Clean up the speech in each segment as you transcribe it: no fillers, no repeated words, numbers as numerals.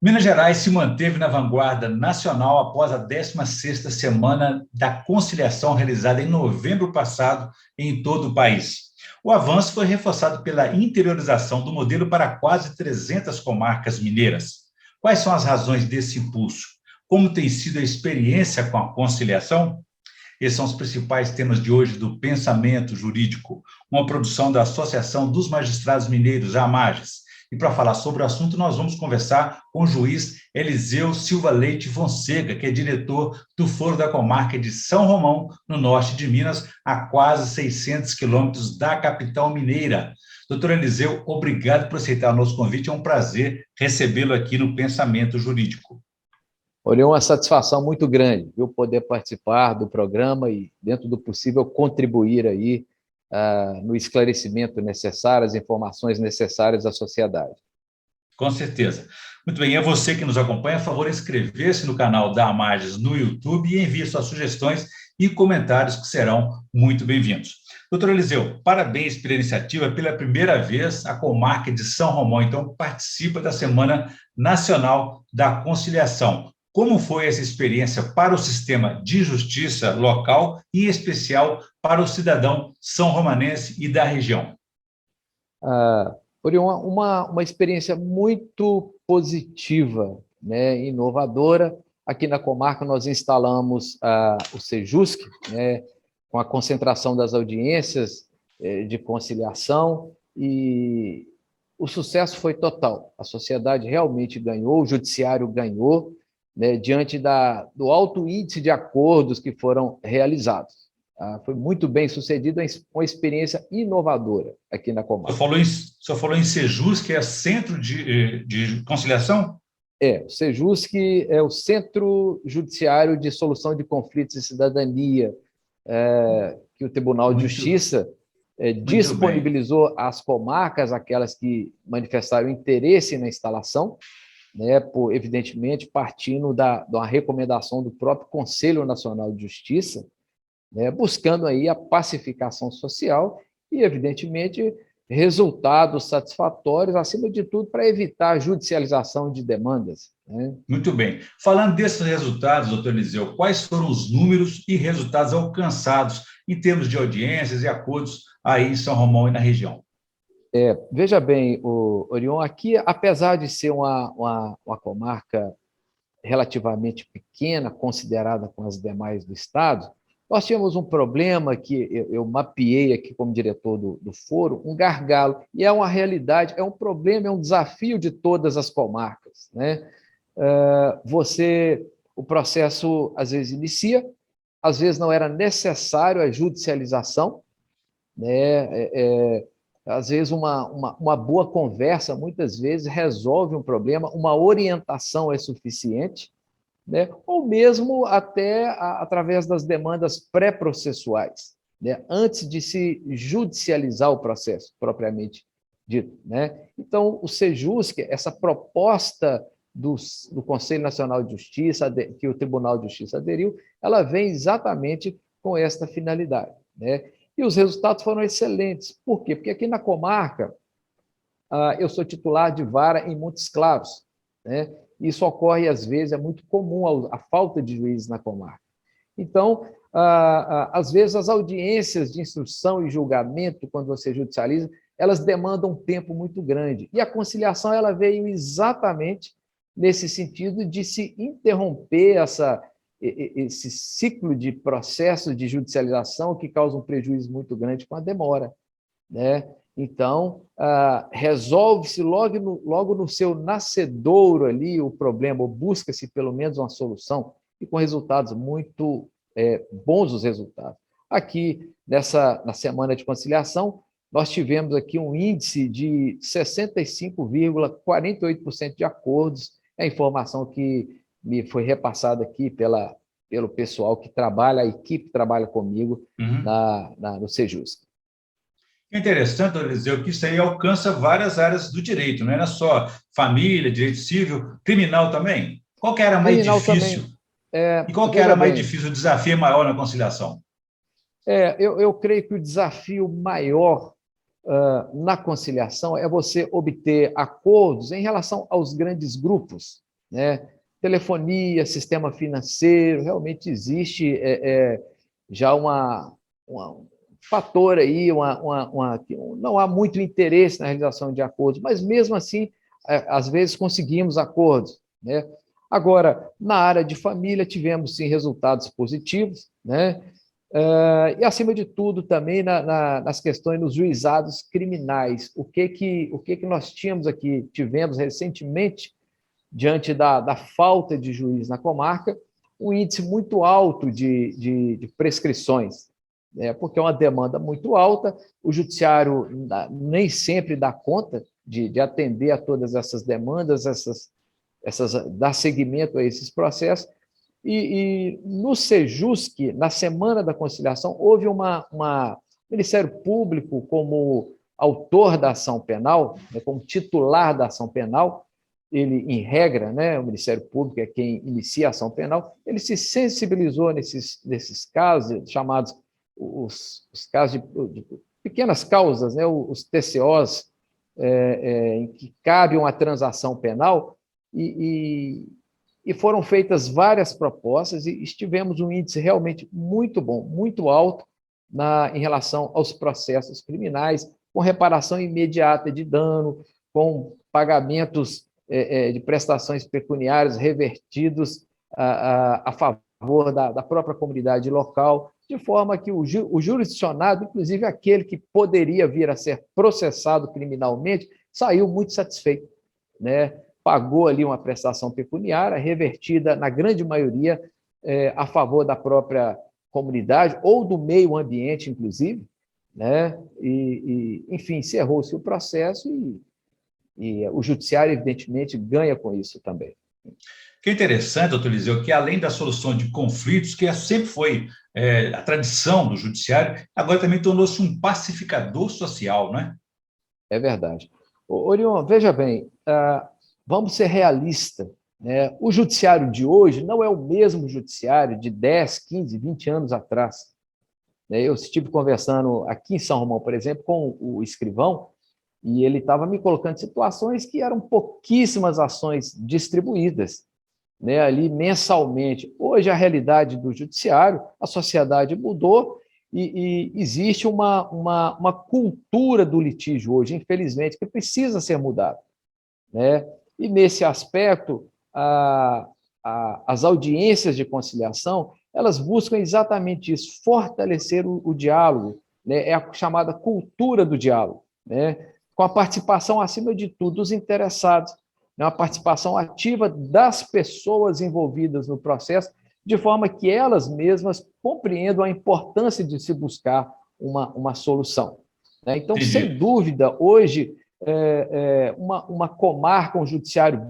Minas Gerais se manteve na vanguarda nacional após a 16ª Semana da Conciliação realizada em novembro passado em todo o país. O avanço foi reforçado pela interiorização do modelo para quase 300 comarcas mineiras. Quais são as razões desse impulso? Como tem sido a experiência com a conciliação? Esses são os principais temas de hoje do Pensamento Jurídico, uma produção da Associação dos Magistrados Mineiros, a AMAGES. E para falar sobre o assunto, nós vamos conversar com o juiz Eliseu Silva Leite Fonseca, que é diretor do Foro da Comarca de São Romão, no norte de Minas, a quase 600 quilômetros da capital mineira. Doutor Eliseu, obrigado por aceitar o nosso convite, é um prazer recebê-lo aqui no Pensamento Jurídico. Orion, uma satisfação muito grande, viu, poder participar do programa e, dentro do possível, contribuir aí no esclarecimento necessário, as informações necessárias à sociedade. Com certeza. Muito bem, é você que nos acompanha, por favor, inscrever-se no canal da AMAGES no YouTube e envie suas sugestões e comentários que serão muito bem-vindos. Doutor Eliseu, parabéns pela iniciativa. Pela primeira vez, a comarca de São Romão, então, participa da Semana Nacional da Conciliação. Como foi essa experiência para o sistema de justiça local e, em especial, para o cidadão são-romanense e da região? Orion, uma experiência muito positiva, né, inovadora. Aqui na comarca nós instalamos o Sejusc, né, com a concentração das audiências de conciliação, e o sucesso foi total. A sociedade realmente ganhou, o judiciário ganhou, né, diante do alto índice de acordos que foram realizados. Foi muito bem sucedido, uma experiência inovadora aqui na comarca. O senhor falou em Sejusc, que é Centro de Conciliação? O Sejusc é o Centro Judiciário de Solução de Conflitos e Cidadania, que o Tribunal de Justiça disponibilizou às comarcas, aquelas que manifestaram interesse na instalação, né, evidentemente, partindo de uma recomendação do próprio Conselho Nacional de Justiça, né, buscando aí a pacificação social e, evidentemente, resultados satisfatórios, acima de tudo, para evitar a judicialização de demandas, né? Muito bem. Falando desses resultados, doutor Eliseu, quais foram os números e resultados alcançados em termos de audiências e acordos aí em São Romão e na região? Veja bem, Orion, aqui, apesar de ser uma comarca relativamente pequena, considerada com as demais do estado, nós tínhamos um problema que eu mapeei aqui como diretor do foro, um gargalo, e é uma realidade, é um problema, é um desafio de todas as comarcas, né? O processo às vezes inicia, às vezes não era necessário a judicialização, né? Às vezes uma boa conversa, muitas vezes, resolve um problema, uma orientação é suficiente, né? Ou mesmo até através das demandas pré-processuais, né? Antes de se judicializar o processo, propriamente dito, né? Então, o Sejusc, essa proposta do Conselho Nacional de Justiça, que o Tribunal de Justiça aderiu, ela vem exatamente com esta finalidade, né? E os resultados foram excelentes. Por quê? Porque aqui na comarca, eu sou titular de vara em Montes Claros, né? Isso ocorre, às vezes, é muito comum a falta de juízes na comarca. Então, às vezes, as audiências de instrução e julgamento, quando você judicializa, elas demandam um tempo muito grande. E a conciliação ela veio exatamente nesse sentido de se interromper esse ciclo de processos de judicialização que causa um prejuízo muito grande com a demora, né? Então, resolve-se logo no seu nascedouro ali o problema, ou busca-se pelo menos uma solução, e com resultados muito bons os resultados. Aqui, na Semana de Conciliação, nós tivemos aqui um índice de 65,48% de acordos, é a informação que me foi repassada aqui pelo pessoal que trabalha, a equipe que trabalha comigo no Sejusc. É interessante, Eliseu, que isso aí alcança várias áreas do direito, não é só família, direito civil, criminal também. Qual que era mais difícil? E qual que era mais difícil, o desafio maior na conciliação? Eu creio que o desafio maior na conciliação é você obter acordos em relação aos grandes grupos, né? Telefonia, sistema financeiro, realmente existe já um fator aí, não há muito interesse na realização de acordos, mas mesmo assim, às vezes conseguimos acordos, né? Agora, na área de família, tivemos sim resultados positivos, né? E, acima de tudo, também nas questões nos juizados criminais. O que nós tivemos recentemente, diante da falta de juiz na comarca, um índice muito alto de prescrições, né? Porque é uma demanda muito alta, o judiciário nem sempre dá conta de atender a todas essas demandas, dar seguimento a esses processos. E no Sejusc, na Semana da Conciliação, houve o Ministério Público, como autor da ação penal, né, como titular da ação penal, ele, em regra, né, o Ministério Público é quem inicia a ação penal, ele se sensibilizou nesses casos, chamados os casos de pequenas causas, né, os TCOs, em que cabe uma transação penal, e foram feitas várias propostas e tivemos um índice realmente muito bom, muito alto em relação aos processos criminais, com reparação imediata de dano, com pagamentos de prestações pecuniárias revertidos a favor da própria comunidade local, de forma que o jurisdicionado, inclusive aquele que poderia vir a ser processado criminalmente, saiu muito satisfeito, né? Pagou ali uma prestação pecuniária, revertida, na grande maioria, a favor da própria comunidade ou do meio ambiente, inclusive, né? Enfim, encerrou-se o processo e o judiciário, evidentemente, ganha com isso também. O que é interessante, doutor Eliseu, que além da solução de conflitos, que sempre foi a tradição do judiciário, agora também tornou-se um pacificador social, não é? É verdade. Orion, veja bem, vamos ser realistas, né? O judiciário de hoje não é o mesmo judiciário de 10, 15, 20 anos atrás. Eu estive conversando aqui em São Romão, por exemplo, com o escrivão, e ele estava me colocando situações que eram pouquíssimas ações distribuídas, né, ali mensalmente. Hoje, a realidade do judiciário, a sociedade mudou e existe uma cultura do litígio hoje, infelizmente, que precisa ser mudada, né? E, nesse aspecto, as audiências de conciliação, elas buscam exatamente isso, fortalecer o diálogo, né? É a chamada cultura do diálogo, né? Com a participação, acima de tudo, dos interessados, né? Uma participação ativa das pessoas envolvidas no processo, de forma que elas mesmas compreendam a importância de se buscar uma solução, né? Então, Entendi. sem dúvida, hoje, uma comarca, um judiciário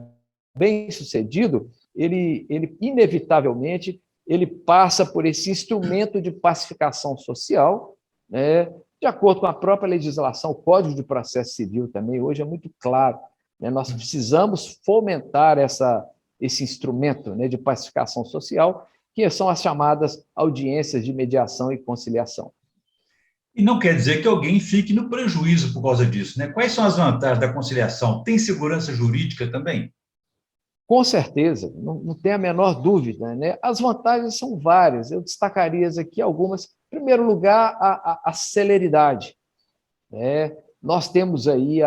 bem-sucedido, ele inevitavelmente ele passa por esse instrumento de pacificação social, né? De acordo com a própria legislação, o Código de Processo Civil também hoje é muito claro, né? Nós precisamos fomentar esse instrumento, né, de pacificação social, que são as chamadas audiências de mediação e conciliação. E não quer dizer que alguém fique no prejuízo por causa disso, né? Quais são as vantagens da conciliação? Tem segurança jurídica também? Com certeza, não tem a menor dúvida, né? As vantagens são várias, eu destacaria aqui algumas. Em primeiro lugar, a celeridade, né? Nós temos aí,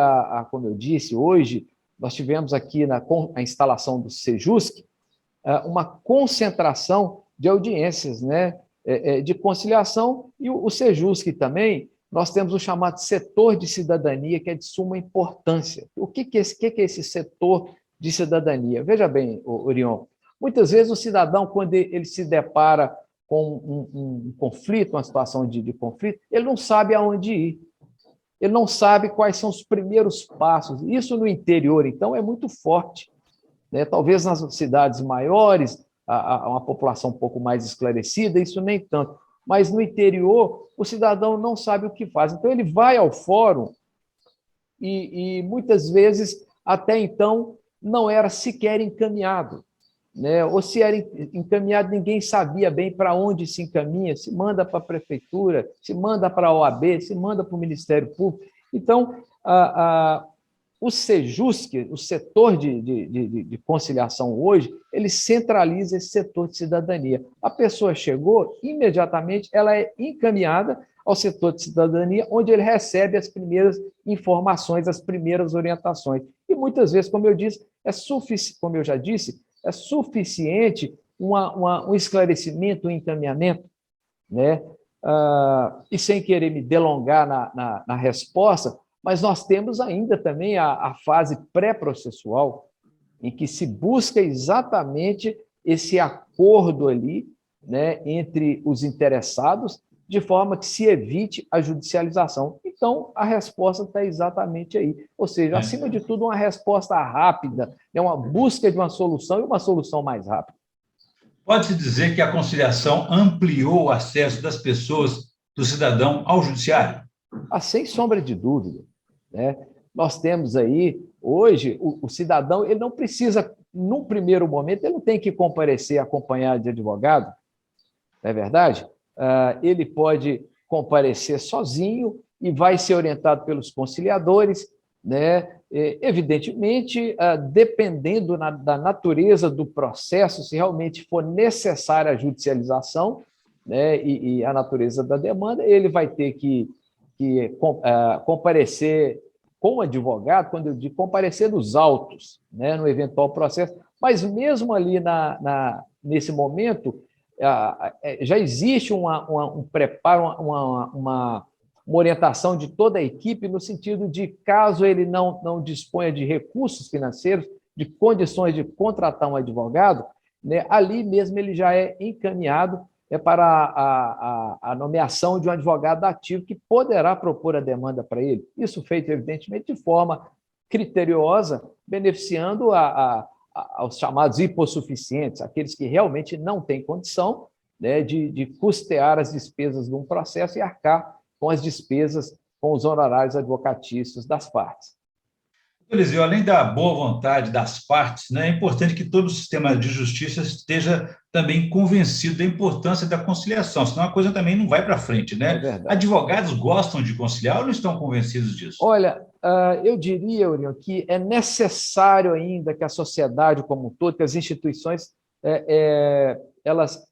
como eu disse, hoje, nós tivemos aqui a instalação do Sejusc, uma concentração de audiências, né, de conciliação, e o Sejusc também, nós temos o chamado setor de cidadania, que é de suma importância. O que é esse setor de cidadania? Veja bem, Orion, muitas vezes o cidadão, quando ele se depara com um conflito, uma situação de conflito, ele não sabe aonde ir, ele não sabe quais são os primeiros passos. Isso no interior, então, é muito forte, né? Talvez nas cidades maiores, uma população um pouco mais esclarecida, isso nem tanto. Mas no interior, o cidadão não sabe o que faz. Então, ele vai ao fórum e muitas vezes, até então, não era sequer encaminhado, né? Ou se era encaminhado, ninguém sabia bem para onde se encaminha, se manda para a prefeitura, se manda para a OAB, se manda para o Ministério Público. Então, o Sejusc, o setor de conciliação hoje, ele centraliza esse setor de cidadania. A pessoa chegou, imediatamente ela é encaminhada ao setor de cidadania, onde ele recebe as primeiras informações, as primeiras orientações. E muitas vezes, como eu já disse, é suficiente um esclarecimento, um encaminhamento, né? E sem querer me delongar na resposta, mas nós temos ainda também a fase pré-processual, em que se busca exatamente esse acordo ali, né, entre os interessados, de forma que se evite a judicialização. Então, a resposta está exatamente aí. Ou seja, acima de tudo, uma resposta rápida, né, uma busca de uma solução e uma solução mais rápida. Pode-se dizer que a conciliação ampliou o acesso das pessoas, do cidadão, ao judiciário? Sem sombra de dúvida, né? Nós temos aí, hoje, o cidadão, ele não precisa, num primeiro momento, ele não tem que comparecer acompanhado de advogado, não é verdade? Ele pode comparecer sozinho e vai ser orientado pelos conciliadores, né? Evidentemente, dependendo da natureza do processo, se realmente for necessária a judicialização, né, e a natureza da demanda, ele vai ter que comparecer com o advogado, quando eu digo comparecer nos autos, né, no eventual processo, mas mesmo ali nesse momento, já existe um preparo, uma orientação de toda a equipe, no sentido de, caso ele não disponha de recursos financeiros, de condições de contratar um advogado, né, ali mesmo ele já é encaminhado para a nomeação de um advogado ativo que poderá propor a demanda para ele. Isso feito, evidentemente, de forma criteriosa, beneficiando aos chamados hipossuficientes, aqueles que realmente não têm condição, né, de custear as despesas de um processo e arcar com as despesas, com os honorários advocatícios das partes. Eliseu, além da boa vontade das partes, né, é importante que todo o sistema de justiça esteja também convencido da importância da conciliação, senão a coisa também não vai para frente, né? É verdade. Advogados gostam de conciliar ou não estão convencidos disso? Olha, eu diria, Uriel, que é necessário ainda que a sociedade como um todo, que as instituições, elas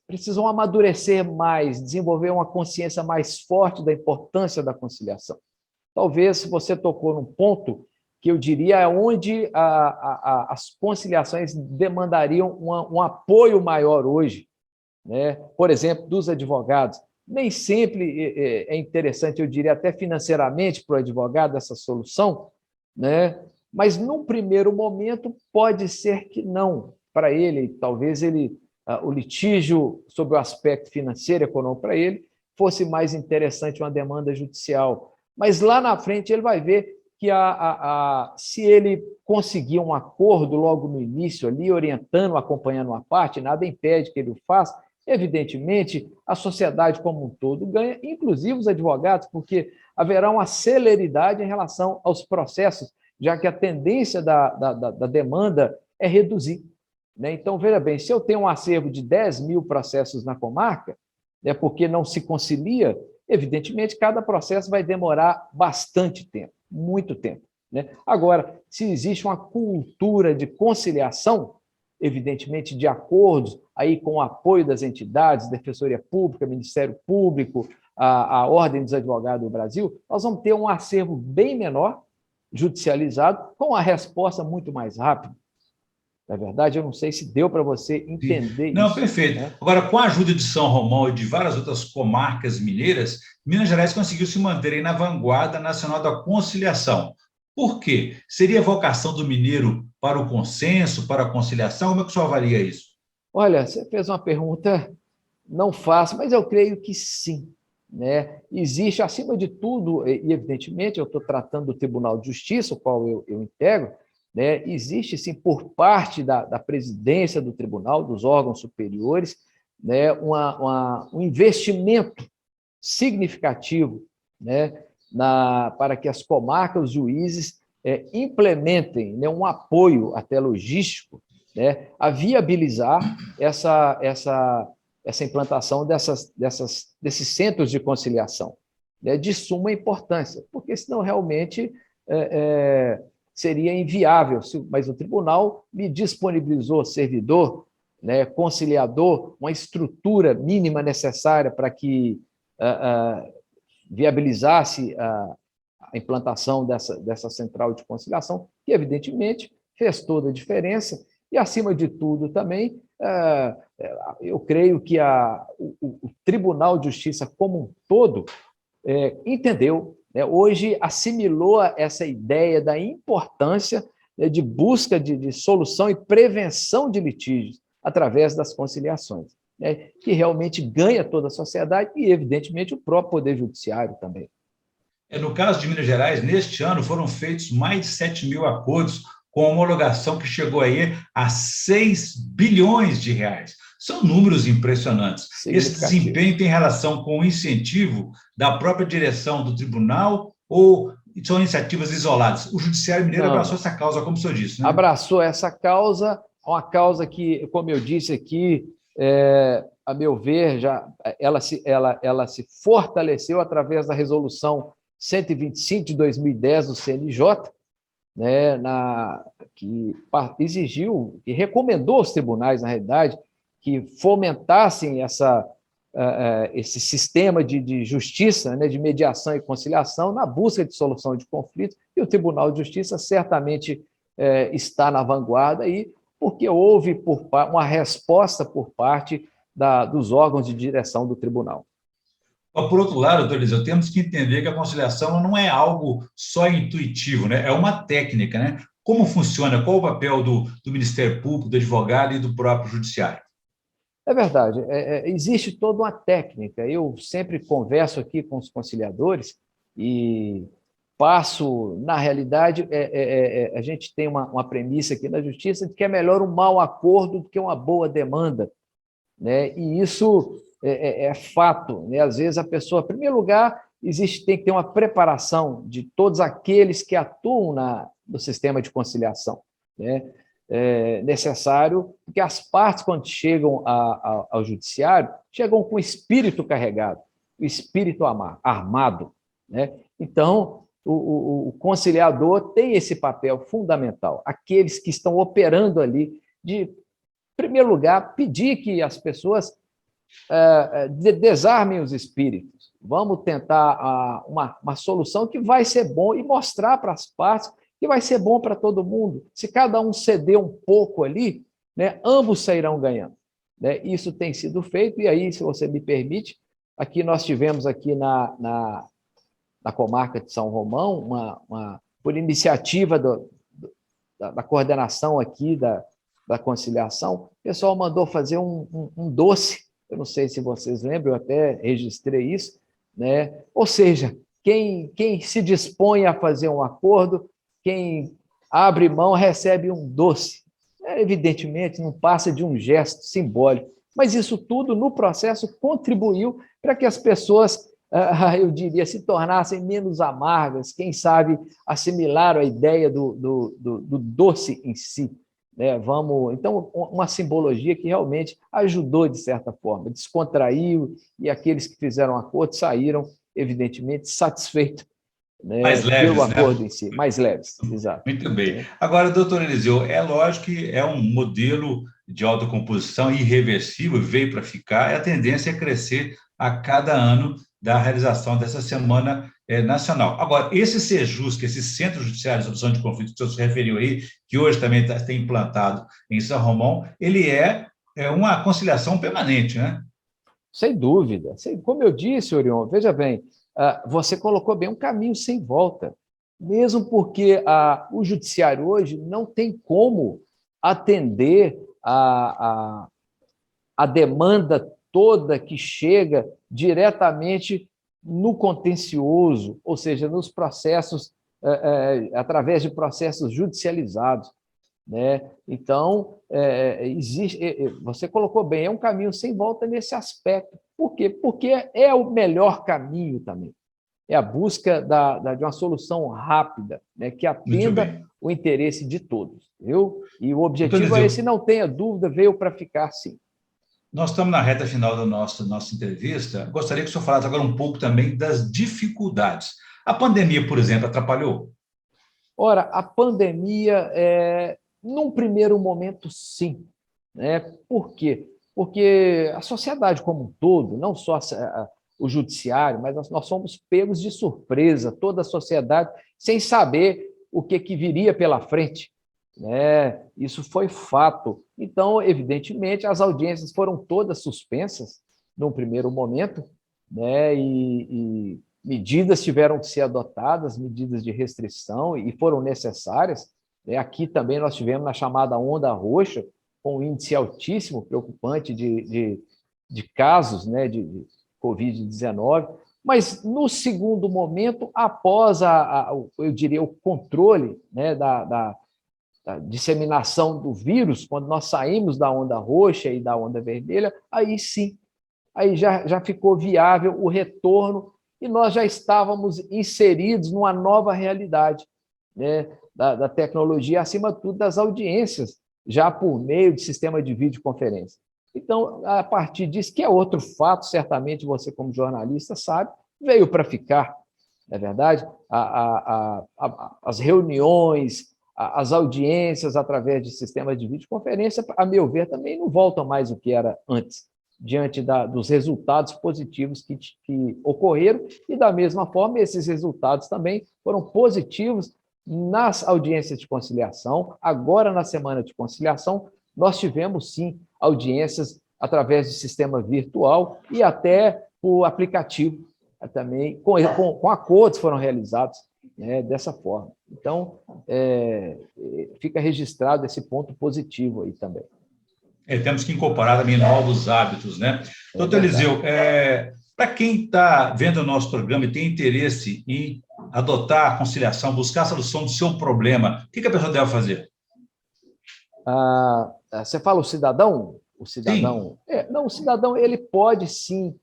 precisam amadurecer mais, desenvolver uma consciência mais forte da importância da conciliação. Talvez você tocou num ponto que eu diria é onde as conciliações demandariam um apoio maior hoje, né? Por exemplo, dos advogados. Nem sempre é interessante, eu diria, até financeiramente para o advogado essa solução, né? Mas, num primeiro momento, pode ser que não. Para ele, talvez o litígio sobre o aspecto financeiro e econômico para ele fosse mais interessante uma demanda judicial. Mas lá na frente ele vai ver que se ele conseguir um acordo logo no início, ali, orientando, acompanhando uma parte, nada impede que ele o faça. Evidentemente, a sociedade como um todo ganha, inclusive os advogados, porque haverá uma celeridade em relação aos processos, já que a tendência da demanda é reduzir, né? Então, veja bem, se eu tenho um acervo de 10 mil processos na comarca, né, porque não se concilia, evidentemente, cada processo vai demorar bastante tempo, muito tempo, né? Agora, se existe uma cultura de conciliação, evidentemente de acordos, aí com o apoio das entidades, Defensoria Pública, Ministério Público, a Ordem dos Advogados do Brasil, nós vamos ter um acervo bem menor, judicializado, com a resposta muito mais rápida. Na verdade, eu não sei se deu para você entender isso. Não, perfeito. Né? Agora, com a ajuda de São Romão e de várias outras comarcas mineiras, Minas Gerais conseguiu se manter aí na vanguarda nacional da conciliação. Por quê? Seria a vocação do mineiro para o consenso, para a conciliação? Como é que o senhor avalia isso? Olha, você fez uma pergunta não fácil, mas eu creio que sim. Né? Existe, acima de tudo, e evidentemente eu estou tratando do Tribunal de Justiça, o qual eu integro, né? Existe, sim, por parte da presidência do tribunal, dos órgãos superiores, né, um investimento significativo, né, para que as comarcas, os juízes, implementem, né, um apoio até logístico, né, a viabilizar essa implantação desses centros de conciliação, né, de suma importância, porque senão realmente seria inviável, mas o tribunal me disponibilizou servidor, né, conciliador, uma estrutura mínima necessária para que viabilizasse a implantação dessa central de conciliação, que, evidentemente, fez toda a diferença. E, acima de tudo, também, eu creio que o Tribunal de Justiça como um todo entendeu, né, hoje assimilou essa ideia da importância, né, de busca de solução e prevenção de litígios através das conciliações, né, que realmente ganha toda a sociedade e, evidentemente, o próprio Poder Judiciário também. No caso de Minas Gerais, neste ano foram feitos mais de 7 mil acordos com homologação que chegou aí a 6 bilhões de reais. São números impressionantes. Esse desempenho tem relação com o incentivo da própria direção do tribunal ou são iniciativas isoladas? O Judiciário Mineiro abraçou essa causa, como o senhor disse, né? Abraçou essa causa, uma causa que, como eu disse aqui, a meu ver, ela se fortaleceu através da resolução 125 de 2010 do CNJ, né, que exigiu e recomendou aos tribunais, na realidade, que fomentassem esse sistema de justiça, né, de mediação e conciliação na busca de solução de conflitos, e o Tribunal de Justiça certamente está na vanguarda aí, porque houve uma resposta por parte dos órgãos de direção do tribunal. Por outro lado, doutor Eliseu, temos que entender que a conciliação não é algo só intuitivo, né? É uma técnica, né? Como funciona? Qual o papel do Ministério Público, do advogado e do próprio judiciário? É verdade, existe toda uma técnica. Eu sempre converso aqui com os conciliadores e passo, na realidade, a gente tem uma premissa aqui na justiça de que é melhor um mau acordo do que uma boa demanda, né? E isso é fato, né? Às vezes a pessoa, em primeiro lugar, tem que ter uma preparação de todos aqueles que atuam no sistema de conciliação, né? É necessário, porque as partes, quando chegam ao judiciário, chegam com o espírito carregado, o espírito armado, né? Então, o conciliador tem esse papel fundamental. Aqueles que estão operando ali, em primeiro lugar, pedir que as pessoas desarmem os espíritos. Vamos tentar uma solução que vai ser bom e mostrar para as partes que vai ser bom para todo mundo. Se cada um ceder um pouco ali, né, ambos sairão ganhando, né? Isso tem sido feito, e aí, se você me permite, aqui nós tivemos aqui na comarca de São Romão, por iniciativa da coordenação aqui da conciliação, o pessoal mandou fazer um doce. Eu não sei se vocês lembram, eu até registrei isso, né? Ou seja, quem se dispõe a fazer um acordo, quem abre mão recebe um doce. Evidentemente, não passa de um gesto simbólico, mas isso tudo, no processo, contribuiu para que as pessoas, eu diria, se tornassem menos amargas, quem sabe assimilaram a ideia do doce em si. Então, uma simbologia que realmente ajudou, de certa forma, descontraiu, e aqueles que fizeram acordo saíram, evidentemente, satisfeitos, né, mais leves, pelo acordo, né? Em si, mais leves, exato. Muito bem. Agora, doutor Eliseu, é lógico que é um modelo de autocomposição irreversível, veio para ficar, e a tendência é crescer a cada ano da realização dessa Semana Nacional. Agora, esse SEJUSC, esse Centro Judiciário de Solução de Conflitos que o senhor se referiu aí, que hoje também está implantado em São Romão, ele é uma conciliação permanente, né? Sem dúvida. Como eu disse, Orion, veja bem, você colocou bem um caminho sem volta, mesmo porque o judiciário hoje não tem como atender a demanda toda que chega diretamente no contencioso, ou seja, nos processos, através de processos judicializados, né? Então, você colocou bem, é um caminho sem volta nesse aspecto. Por quê? Porque é o melhor caminho também. É a busca de uma solução rápida, né, que atenda o interesse de todos. Viu? E o objetivo é esse, não tenha dúvida, veio para ficar sim. Nós estamos na reta final da nossa entrevista. Gostaria que o senhor falasse agora um pouco também das dificuldades. A pandemia, por exemplo, atrapalhou? Ora, a pandemia, num primeiro momento, sim. Né? Por quê? Porque a sociedade como um todo, não só o judiciário, mas nós somos pegos de surpresa, toda a sociedade, sem saber o que viria pela frente. Né? Isso foi fato. Então, evidentemente, as audiências foram todas suspensas num primeiro momento, né? E medidas tiveram que ser adotadas, medidas de restrição, e foram necessárias. Né? Aqui também nós tivemos na chamada onda roxa, com um índice altíssimo, preocupante de casos, né, de Covid-19, mas no segundo momento, após eu diria, o controle, né, da disseminação do vírus, quando nós saímos da onda roxa e da onda vermelha, aí sim, aí já ficou viável o retorno e nós já estávamos inseridos numa nova realidade, né, da tecnologia, acima de tudo das audiências, já por meio de sistema de videoconferência. Então, a partir disso, que é outro fato, certamente você, como jornalista, sabe, veio para ficar, não é verdade? As reuniões, as audiências através de sistemas de videoconferência, a meu ver, também não voltam mais o que era antes, diante dos resultados positivos que ocorreram, e, da mesma forma, esses resultados também foram positivos nas audiências de conciliação. Agora, na semana de conciliação, nós tivemos, sim, audiências através de sistema virtual e até por aplicativo também, com acordos foram realizados, né, dessa forma. Então, fica registrado esse ponto positivo aí também. Temos que incorporar também novos hábitos, né? Doutor Eliseu, para quem está vendo o nosso programa e tem interesse em adotar a conciliação, buscar a solução do seu problema, o que a pessoa deve fazer? Você fala o cidadão? O cidadão? Sim. Não, o cidadão, ele pode sim.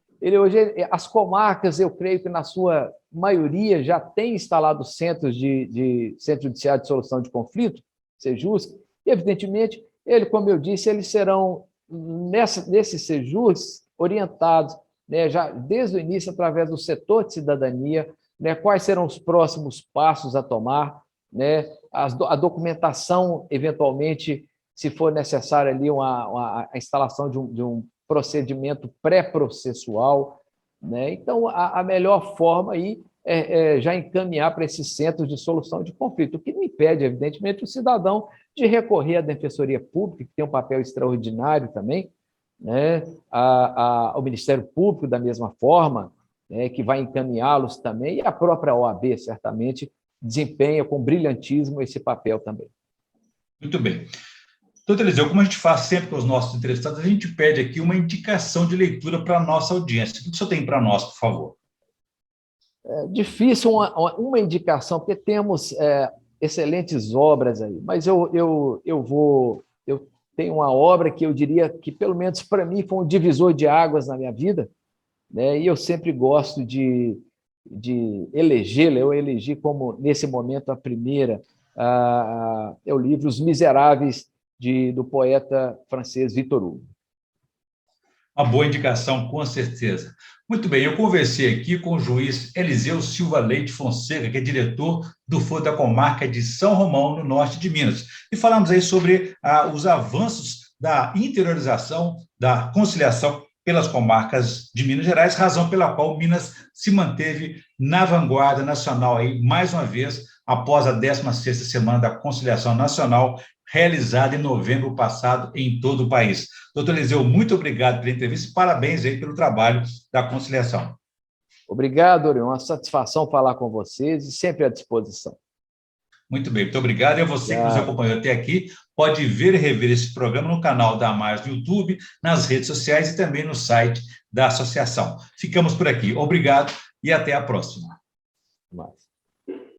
As comarcas, eu creio que na sua maioria já tem instalado centros de Centro Judiciário de Solução de Conflito, Sejusc, e, evidentemente, como eu disse, eles serão, nesses Sejusc, orientados, né, já desde o início, através do setor de cidadania, né, quais serão os próximos passos a tomar, né, a documentação, eventualmente, se for necessário ali a instalação de um procedimento pré-processual, né? Então, a melhor forma aí é já encaminhar para esses centros de solução de conflito, o que não impede, evidentemente, o cidadão de recorrer à Defensoria Pública, que tem um papel extraordinário também, né? Ao Ministério Público, da mesma forma, né, que vai encaminhá-los também, e a própria OAB, certamente, desempenha com brilhantismo esse papel também. Muito bem. Doutor Eliseu, como a gente faz sempre com os nossos entrevistados, a gente pede aqui uma indicação de leitura para a nossa audiência. O que o senhor tem para nós, por favor? É difícil uma indicação, porque temos excelentes obras aí, mas eu tenho uma obra que eu diria que, pelo menos para mim, foi um divisor de águas na minha vida, né? E eu sempre gosto de elegê-la. Eu elegi como, nesse momento, a primeira, é o livro Os Miseráveis, do poeta francês Victor Hugo. Uma boa indicação, com certeza. Muito bem, eu conversei aqui com o juiz Eliseu Silva Leite Fonseca, que é diretor do Foro da Comarca de São Romão, no norte de Minas. E falamos aí sobre os avanços da interiorização, da conciliação pelas comarcas de Minas Gerais, razão pela qual Minas se manteve na vanguarda nacional aí, mais uma vez, após a 16ª Semana da Conciliação Nacional, realizada em novembro passado em todo o país. Doutor Eliseu, muito obrigado pela entrevista e parabéns aí pelo trabalho da conciliação. Obrigado, Orion. Uma satisfação falar com vocês e sempre à disposição. Muito bem, muito obrigado. E a você que nos acompanhou até aqui, pode ver e rever esse programa no canal da AMARS no YouTube, nas redes sociais e também no site da associação. Ficamos por aqui. Obrigado e até a próxima. Mas...